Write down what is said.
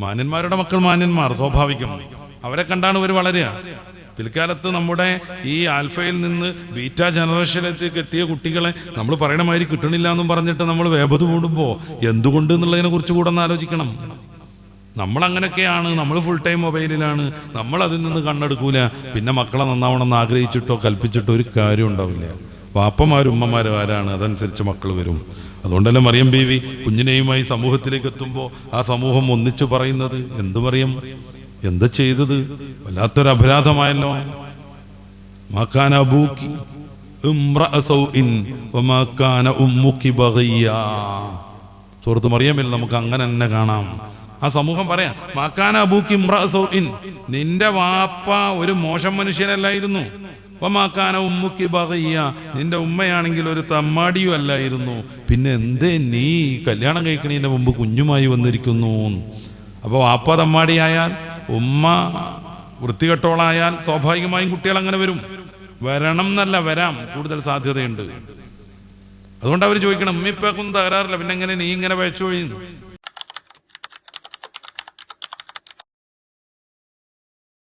മാന്യന്മാരുടെ മക്കൾ മാന്യന്മാർ, സ്വാഭാവികം. അവരെ കണ്ടാണ് ഇവർ വളരുക. പിൽക്കാലത്ത് നമ്മുടെ ഈ ആൽഫയിൽ നിന്ന് ബീറ്റ ജനറേഷനിലേക്ക് എത്തിയ കുട്ടികളെ നമ്മൾ പറയണ മാതിരി കിട്ടണില്ല എന്നും പറഞ്ഞിട്ട് നമ്മൾ വേപത് കൂടുമ്പോൾ എന്തുകൊണ്ട് എന്നുള്ളതിനെ കുറിച്ച് കൂടെ ഒന്ന് ആലോചിക്കണം. നമ്മളങ്ങനെയൊക്കെയാണ്, നമ്മൾ ഫുൾ ടൈം മൊബൈലിലാണ്, നമ്മൾ അതിൽ നിന്ന് കണ്ണെടുക്കൂല. പിന്നെ മക്കളെ നന്നാവണമെന്ന് ആഗ്രഹിച്ചിട്ടോ കൽപ്പിച്ചിട്ടോ ഒരു കാര്യം ഉണ്ടാവില്ല. വാപ്പമാരും ഉമ്മമാരും ആരാണ്, അതനുസരിച്ച് മക്കൾ വരും. അതുകൊണ്ടല്ലേ മറിയം ബീവി കുഞ്ഞിനെയുമായി സമൂഹത്തിലേക്ക് എത്തുമ്പോൾ ആ സമൂഹം ഒന്നിച്ചു പറയുന്നത്, എന്ത് മറിയം എന്താ ചെയ്തത്, വല്ലാത്തൊരു അപരാധമായല്ലോ. മാകാന അബൂക്കി ഇംറഅ സൗഇൻ വമാ കാന ഉമ്മുക്കി ബഗിയ. സൂറത്ത് മറിയമിൽ നമുക്ക് അങ്ങനെ തന്നെ കാണാം. ആ സമൂഹം പറയാം, മാകാന അബൂക്കി ഇംറഅ സൗഇൻ, നിന്റെ വാപ്പ ഒരു മോശം മനുഷ്യനല്ലായിരുന്നു. വമാ കാന ഉമ്മുക്കി ബഗിയ, നിന്റെ ഉമ്മയാണെങ്കിൽ ഒരു തമ്മാടിയും അല്ലായിരുന്നു. പിന്നെ എന്തേ നീ കല്യാണം കഴിക്കണതിന്റെ മുമ്പ് കുഞ്ഞുമായി വന്നിരിക്കുന്നു? അപ്പോൾ വാപ്പ തമ്മാടിയായാൽ, ഉമ്മ വൃത്തികെട്ടോളായാൽ സ്വാഭാവികമായും കുട്ടികൾ അങ്ങനെ വരും. വരണം എന്നല്ല, വരാം, കൂടുതൽ സാധ്യതയുണ്ട്. അതുകൊണ്ട് അവർ ചോദിക്കണം, ഉമ്മിപ്പൊന്നും തകരാറില്ല, പിന്നെ എങ്ങനെ നീ ഇങ്ങനെ വയച്ചു കഴിയുന്നു?